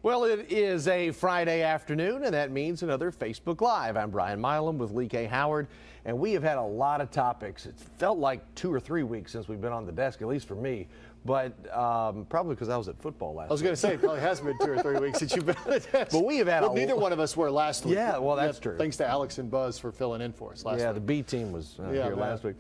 Well, it is a Friday afternoon, and that means another Facebook Live. I'm Brian Milam with Lee K. Howard, and we have had a lot of topics. It felt like 2 or 3 weeks since we've been on the desk, at least for me, but probably because I was at football last week. I was going to say, it probably has been 2 or 3 weeks since you've been on the desk. But we have had neither one of us were last week. Yeah, well, that's true. Thanks to Alex and Buzz for filling in for us last week. Yeah, the B team was here last week.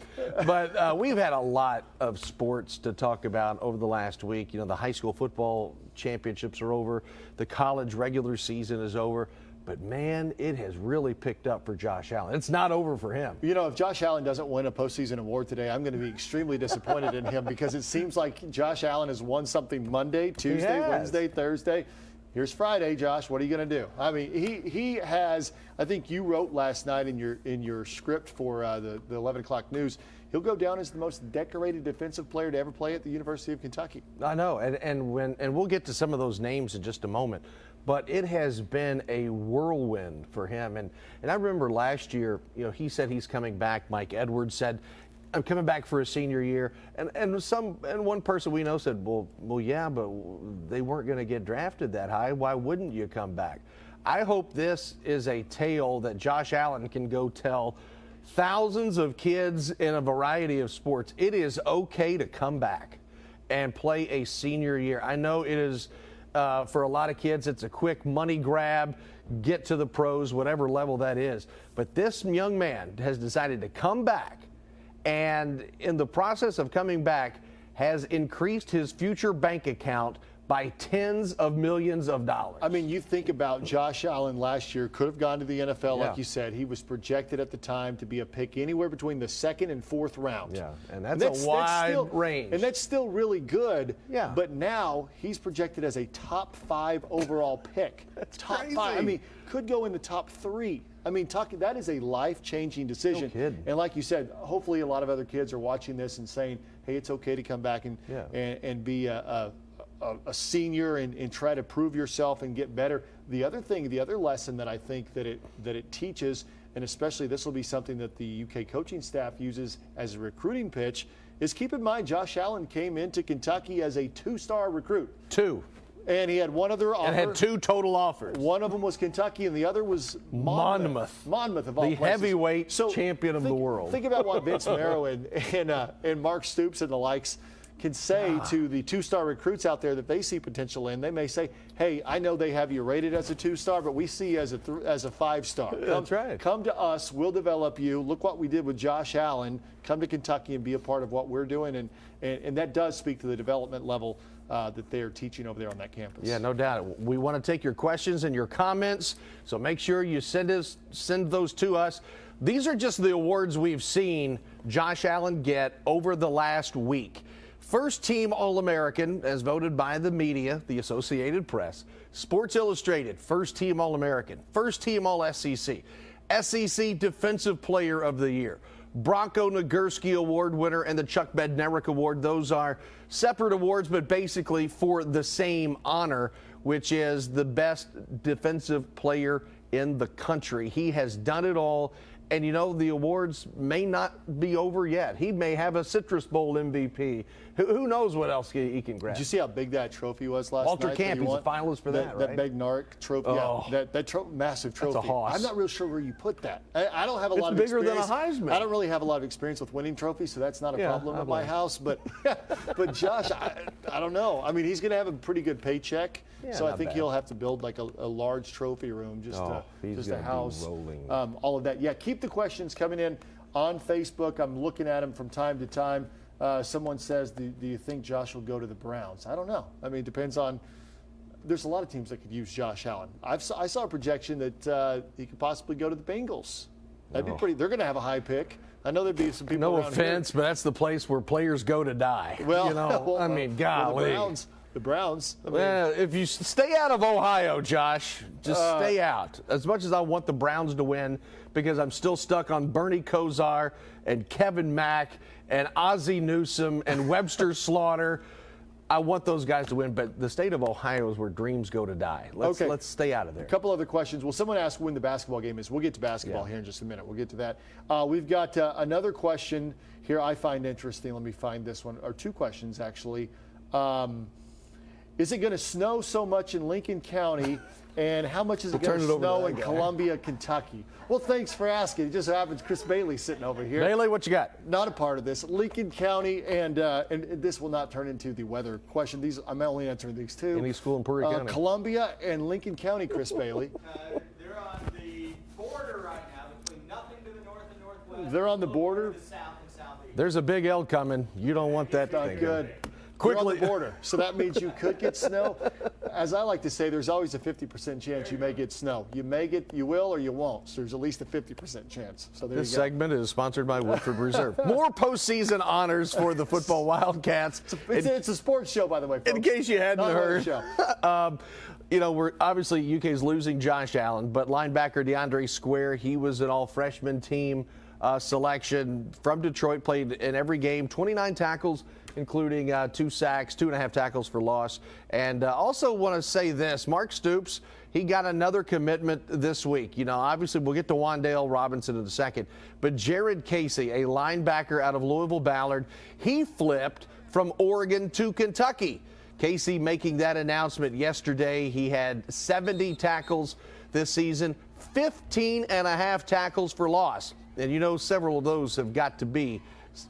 But we've had a lot of sports to talk about over the last week. You know, the high school football championships are over. The college regular season is over. But, man, it has really picked up for Josh Allen. It's not over for him. You know, if Josh Allen doesn't win a postseason award today, I'm going to be extremely disappointed in him because it seems like Josh Allen has won something Monday, Tuesday, Wednesday, Thursday. Here's Friday, Josh. What are you going to do? I mean, he has, I think you wrote last night in your script for the 11 o'clock news, he'll go down as the most decorated defensive player to ever play at the University of Kentucky. I know, and we'll get to some of those names in just a moment. But it has been a whirlwind for him. And I remember last year, you know, he said he's coming back. Mike Edwards said, I'm coming back for a senior year. And one person we know said, well, yeah, but they weren't going to get drafted that high. Why wouldn't you come back? I hope this is a tale that Josh Allen can go tell thousands of kids in a variety of sports. It is okay to come back and play a senior year. I know it is. For a lot of kids, it's a quick money grab, get to the pros, whatever level that is. But this young man has decided to come back, and in the process of coming back, has increased his future bank account by tens of millions of dollars. I mean, you think about Josh Allen last year, could have gone to the NFL, like you said. He was projected at the time to be a pick anywhere between the 2nd and 4th round. Yeah, and that's a wide range. And that's still really good. Yeah. But now he's projected as a top 5 overall pick. That's top crazy. 5. I mean, could go in the top 3. I mean, that is a life-changing decision. No kidding. And like you said, hopefully a lot of other kids are watching this and saying, hey, it's okay to come back and be a senior and try to prove yourself and get better. The other lesson that I think that it teaches, and especially this will be something that the UK coaching staff uses as a recruiting pitch, is keep in mind Josh Allen came into Kentucky as a 2-star recruit. 2. And he had one other offer. And had 2 total offers. One of them was Kentucky, and the other was Monmouth. Monmouth, of all places. The heavyweight champion of the world. Think about what Vince Marrow and Mark Stoops and the likes can say to the 2-star recruits out there that they see potential in. They may say, hey, I know they have you rated as a 2-star, but we see you as a 5-star. That's right. Come to us. We'll develop you. Look what we did with Josh Allen. Come to Kentucky and be a part of what we're doing. And that does speak to the development level that they're teaching over there on that campus. Yeah, no doubt. We want to take your questions and your comments, so make sure you send those to us. These are just the awards we've seen Josh Allen get over the last week. First team All-American, as voted by the media, the Associated Press. Sports Illustrated, first team All-American. First team All-SEC. SEC Defensive Player of the Year. Bronco Nagurski Award winner and the Chuck Bednarik Award. Those are separate awards, but basically for the same honor, which is the best defensive player in the country. He has done it all. And, you know, the awards may not be over yet. He may have a Citrus Bowl MVP. Who knows what else he can grab? Did you see how big that trophy was last Walter night? Camp, he's a finalist for that, right? That Bednarik trophy. Oh. Yeah, that massive trophy. That's a hoss. I'm not real sure where you put that. I don't have a lot of experience. It's bigger than a Heisman. I don't really have a lot of experience with winning trophies, so that's not a problem at my house. But Josh, I don't know. I mean, he's going to have a pretty good paycheck. Yeah, so I think he'll have to build like a large trophy room just to house all of that. Yeah, keep the questions coming in on Facebook. I'm looking at them from time to time. Someone says, do you think Josh will go to the Browns? I don't know. I mean, it depends on – there's a lot of teams that could use Josh Allen. I saw a projection that he could possibly go to the Bengals. That'd be pretty – they're going to have a high pick. I know there'd be some people around here. No offense, but that's the place where players go to die. Well, you know, I mean, golly. The Browns. I mean, well, if you stay out of Ohio, Josh, just stay out. As much as I want the Browns to win, because I'm still stuck on Bernie Kosar and Kevin Mack and Ozzie Newsome and Webster Slaughter, I want those guys to win. But the state of Ohio is where dreams go to die. Let's stay out of there. A couple other questions. Well, someone asked when the basketball game is. We'll get to basketball here in just a minute. We'll get to that. We've got another question here I find interesting. Let me find this one, or 2 questions actually. Is it going to snow so much in Lincoln County? And how much is it going to snow in Columbia, Kentucky? Well, thanks for asking. It just happens Chris Bailey's sitting over here. Bailey, what you got? Not a part of this. Lincoln County, and this will not turn into the weather question. I'm only answering these two. Any school in Prairie County? Columbia and Lincoln County, Chris Bailey. They're on the border right now between nothing to the north and northwest. They're on the border? To the south and southeast. There's a big L coming. You don't want that Not thing. good. Quickly. You're on the border, so that means you could get snow. As I like to say, there's always a 50% chance you may get snow. You may get, you will, or you won't. So there's at least a 50% chance. So there This you go. segment is sponsored by Woodford Reserve. More postseason honors for the football Wildcats. It's a sports show, by the way, folks. In case you hadn't Not a heard. show. We're obviously UK's losing Josh Allen, but linebacker DeAndre Square, he was an all-freshman team selection from Detroit, played in every game, 29 tackles, including 2 sacks, 2.5 tackles for loss. And also want to say this, Mark Stoops, he got another commitment this week. Obviously we'll get to Wan'Dale Robinson in a second, but Jared Casey, a linebacker out of Louisville Ballard, he flipped from Oregon to Kentucky. Casey making that announcement yesterday. He had 70 tackles this season, 15.5 tackles for loss. And several of those have got to be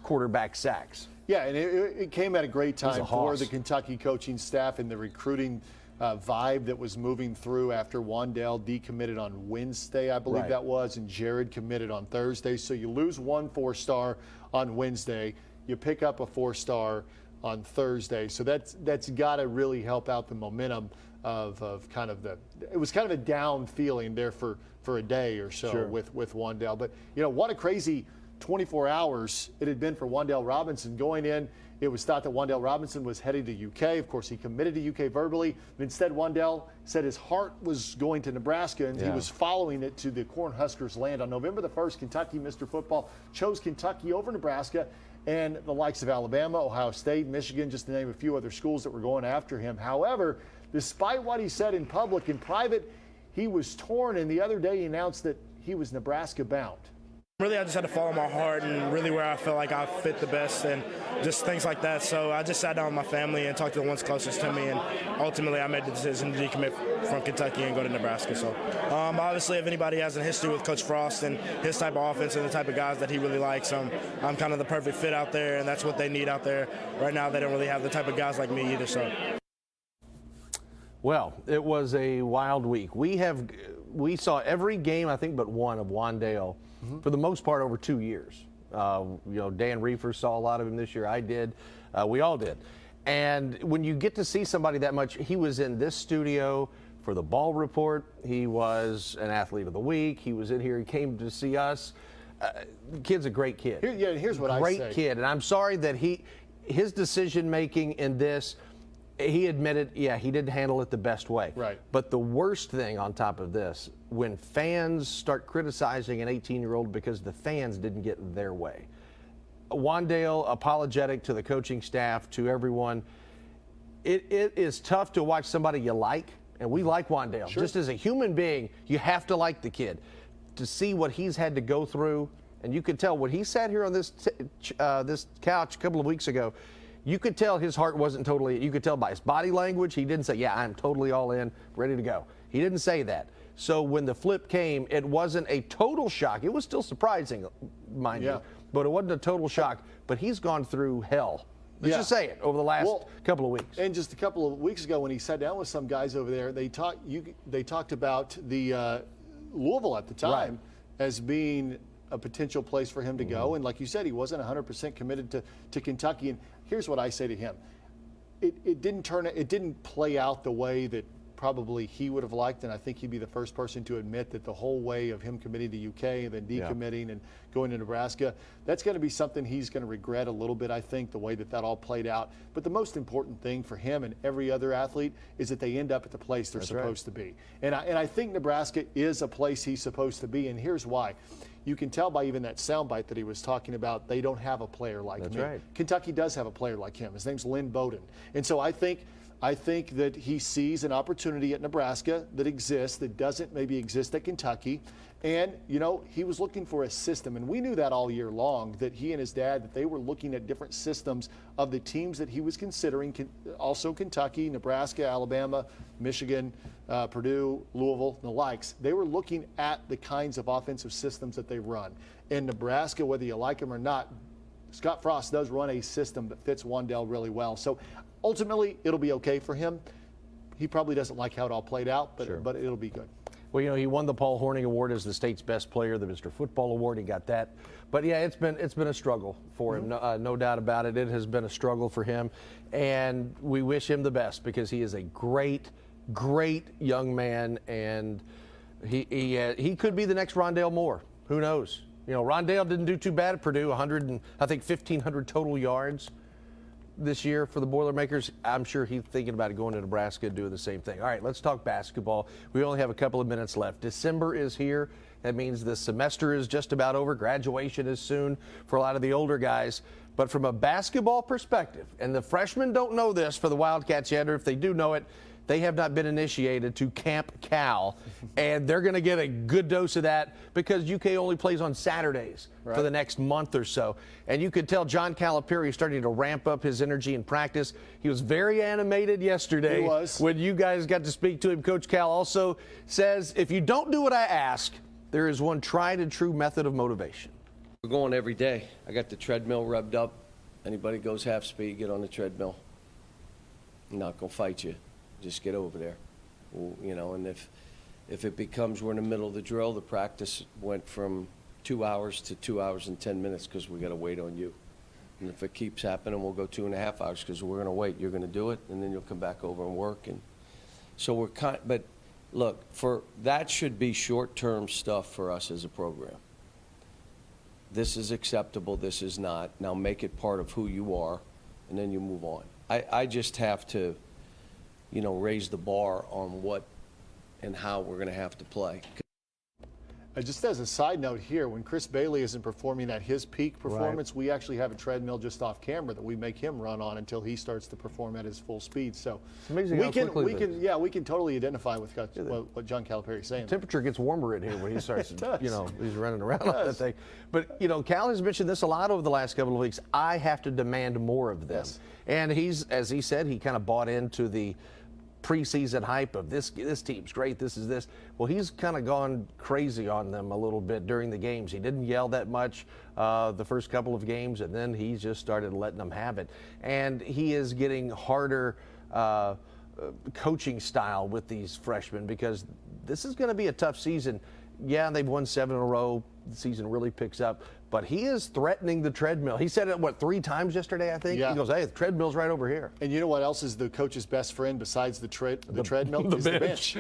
quarterback sacks. Yeah, and it came at a great time for hoss. the Kentucky coaching staff and the recruiting vibe that was moving through after Wan'Dale decommitted on Wednesday, I believe that was, and Jared committed on Thursday. So you lose one 4-star on Wednesday, you pick up a 4-star on Thursday. So that's got to really help out the momentum of kind of it was kind of a down feeling there for a day or so with Wan'Dale. But what a crazy 24 hours it had been for Wan'Dale Robinson going in. It was thought that Wan'Dale Robinson was headed to UK. Of course, he committed to UK verbally. But instead, Wan'Dale said his heart was going to Nebraska, and he was following it to the Cornhuskers land. On November the 1st, Kentucky, Mr. Football, chose Kentucky over Nebraska, and the likes of Alabama, Ohio State, Michigan, just to name a few other schools that were going after him. However, despite what he said in public, in private, he was torn, and the other day he announced that he was Nebraska bound. Really, I just had to follow my heart and really where I feel like I fit the best and just things like that. So I just sat down with my family and talked to the ones closest to me, and ultimately I made the decision to decommit from Kentucky and go to Nebraska. So obviously, if anybody has a history with Coach Frost and his type of offense and the type of guys that he really likes, I'm kind of the perfect fit out there, and that's what they need out there. Right now, they don't really have the type of guys like me either. So. Well, it was a wild week. We saw every game, I think, but one of Wan'Dale for the most part over 2 years. Dan Reefer saw a lot of him this year. I did. We all did. And when you get to see somebody that much, he was in this studio for the Ball Report. He was an Athlete of the Week. He was in here. He came to see us. The kid's a great kid. Here's what I say. Great kid. And I'm sorry that his decision making in this, he admitted, he didn't handle it the best way. Right. But the worst thing on top of this, when fans start criticizing an 18-year-old because the fans didn't get their way. Wan'Dale, apologetic to the coaching staff, to everyone. It is tough to watch somebody you like, and we like Wan'Dale. Just as a human being, you have to like the kid. To see what he's had to go through, and you could tell when he sat here on this couch a couple of weeks ago, you could tell his heart wasn't totally, you could tell by his body language, he didn't say, yeah, I'm totally all in, ready to go. He didn't say that. So when the flip came, it wasn't a total shock. It was still surprising, mind you, but it wasn't a total shock. But he's gone through hell. Let's just say it, over the last couple of weeks. And just a couple of weeks ago when he sat down with some guys over there, they talked about the Louisville at the time as being a potential place for him to go. And like you said, he wasn't 100% committed to Kentucky. And here's what I say to him. It didn't play out the way that probably he would have liked, and I think he'd be the first person to admit that the whole way of him committing to UK and then decommitting and going to Nebraska, that's going to be something he's going to regret a little bit, I think, the way that all played out. But the most important thing for him and every other athlete is that they end up at the place they're supposed to be. And I think Nebraska is a place he's supposed to be, and here's why. You can tell by even that soundbite that he was talking about, they don't have a player like him. Right. Kentucky does have a player like him. His name's Lynn Bowden. And so I think that he sees an opportunity at Nebraska that exists, that doesn't maybe exist at Kentucky. And, you know, he was looking for a system, and we knew that all year long, that he and his dad, that they were looking at different systems of the teams that he was considering, also Kentucky, Nebraska, Alabama, Michigan, Purdue, Louisville, and the likes. They were looking at the kinds of offensive systems that they run. In Nebraska, whether you like them or not, Scott Frost does run a system that fits Wan'Dale really well. So ultimately, it'll be okay for him. He probably doesn't like how it all played out, but, but it'll be good. Well, you know, he won the Paul Hornung Award as the state's best player, the Mr. Football Award. He got that. But yeah, it's been a struggle for him, no doubt about it. It has been a struggle for him, and we wish him the best because he is a great young man, and he could be the next Rondale Moore. Who knows? You know, Rondale didn't do too bad at Purdue, 1,500 total yards this year for the Boilermakers. I'm sure he's thinking about going to Nebraska and doing the same thing. All right, let's talk basketball. We only have a couple of minutes left. December is here. That means the semester is just about over. Graduation is soon for a lot of the older guys. But from a basketball perspective, and the freshmen don't know this for the Wildcats yet, or if they do know it, they have not been initiated to Camp Cal, and they're going to get a good dose of that because UK only plays on Saturdays for the next month or so. And you could tell John Calipari is starting to ramp up his energy in practice. He was very animated yesterday when you guys got to speak to him. Coach Cal also says, if you don't do what I ask, there is one tried and true method of motivation. We're going every day. I got the treadmill rubbed up. Anybody goes half speed, get on the treadmill. I'm not going to fight you. Just get over there, you know, and if it becomes we're in the middle of the drill, the practice went from 2 hours to 2 hours and 10 minutes because we got to wait on you. And if it keeps happening, we'll go 2.5 hours because we're going to wait. You're going to do it, and then you'll come back over and work. And so we're but look, that should be short-term stuff for us as a program. This is acceptable. This is not. Now make it part of who you are, and then you move on. I just have to, you know, raise the bar on what and how we're going to have to play. Just as a side note here, when Chris Bailey isn't performing at his peak performance, we actually have a treadmill just off camera that we make him run on until he starts to perform at his full speed. So it's amazing how quickly we can totally identify with what John Calipari is saying. The temperature gets warmer in here when he starts, you know, he's running around on that thing. But, you know, Cal has mentioned this a lot over the last couple of weeks. I have to demand more of them. And he's, as he said, he kind of bought into the preseason hype of this team's great, this is this. Well, he's kind of gone crazy on them a little bit during the games. He didn't yell that much the first couple of games, and then he just started letting them have it. And he is getting harder coaching style with these freshmen because this is going to be a tough season. Yeah, they've won 7 in a row. The season really picks up. But he is threatening the treadmill. He said it, 3 times yesterday, I think? Yeah. He goes, hey, the treadmill's right over here. And you know what else is the coach's best friend besides the treadmill? The bench.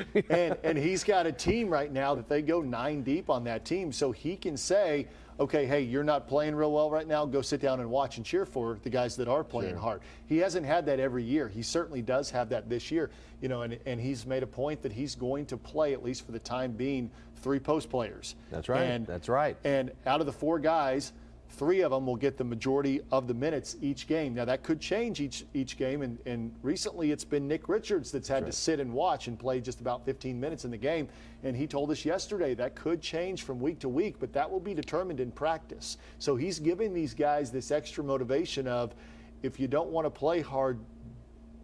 And he's got a team right now that they go 9 deep on that team. So he can say, okay, hey, you're not playing real well right now. Go sit down and watch and cheer for the guys that are playing hard. He hasn't had that every year. He certainly does have that this year. You know, and he's made a point that he's going to play, at least for the time being, 3 post players. That's right. That's right. And out of the 4 guys, 3 of them will get the majority of the minutes each game. Now, that could change each game, and recently it's been Nick Richards that's had to sit and watch and play just about 15 minutes in the game, and he told us yesterday that could change from week to week, but that will be determined in practice. So he's giving these guys this extra motivation of, if you don't want to play hard,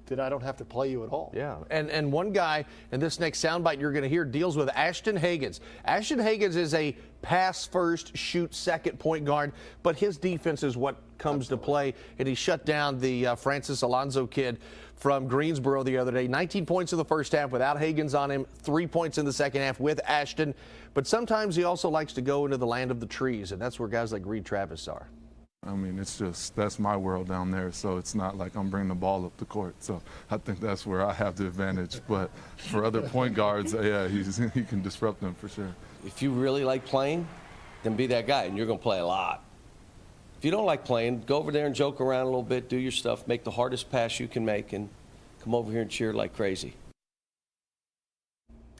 then I don't have to play you at all. Yeah, and one guy, and this next soundbite you're going to hear, deals with Ashton Hagans. Ashton Hagans is a pass first, shoot second point guard, but his defense is what comes to play, and he shut down the Francis Alonso kid from Greensboro the other day. 19 points in the first half without Hagans on him, 3 points in the second half with Ashton, but sometimes he also likes to go into the land of the trees, and that's where guys like Reed Travis are. I mean, it's just, that's my world down there, so it's not like I'm bringing the ball up the court. So I think that's where I have the advantage. But for other point guards, yeah, he can disrupt them for sure. If you really like playing, then be that guy, and you're going to play a lot. If you don't like playing, go over there and joke around a little bit, do your stuff, make the hardest pass you can make, and come over here and cheer like crazy.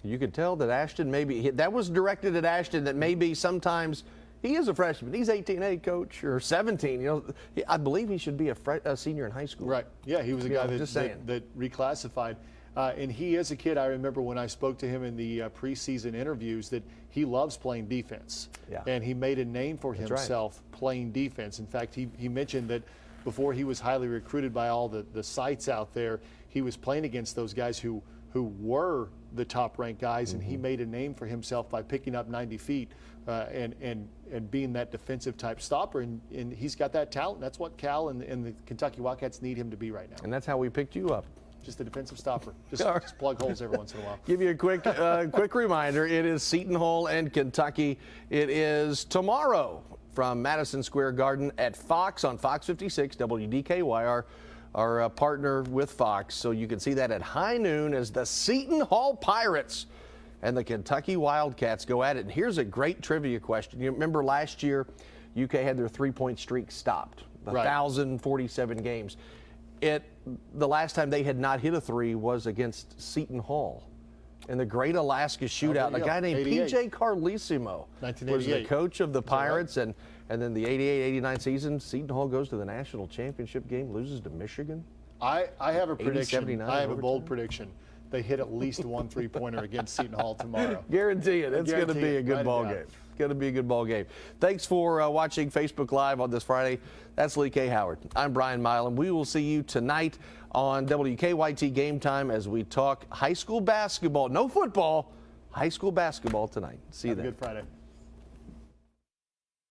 You could tell that Ashton that was directed at Ashton, that maybe sometimes he is a freshman. He's 18A, coach, or 17. You know, I believe he should be a senior in high school. Right. Yeah, he was a guy that reclassified. And he is a kid, I remember when I spoke to him in the preseason interviews, that he loves playing defense. Yeah. And he made a name for That's himself playing defense. In fact, he mentioned that before he was highly recruited by all the sites out there, he was playing against those guys who were the top-ranked guys, and he made a name for himself by picking up 90 feet and being that defensive type stopper. And he's got that talent. That's what Cal and the Kentucky Wildcats need him to be right now. And that's how we picked you up. Just a defensive stopper. Just plug holes every once in a while. Give you a quick reminder. It is Seton Hall and Kentucky. It is tomorrow from Madison Square Garden at Fox on Fox 56, WKYT, our partner with Fox. So you can see that at high noon as the Seton Hall Pirates and the Kentucky Wildcats go at it. And here's a great trivia question. You remember last year, UK had their three-point streak stopped, 1,047 games. The last time they had not hit a three was against Seton Hall in the Great Alaska Shootout. A guy named 88. P.J. Carlissimo was the coach of the Pirates, and then the 88-89 season, Seton Hall goes to the national championship game, loses to Michigan. I have a prediction. 80-79 I have a bold overtime. prediction. They hit at least one three-pointer against Seton Hall tomorrow. Guarantee it. It's going to be a good Write it ball down. game. It's going to be a good ball game. Thanks for watching Facebook Live on this Friday. That's Lee K. Howard. I'm Brian Milam. We will see you tonight on WKYT Game Time as we talk high school basketball. No football, high school basketball tonight. See you then. Have a good Friday.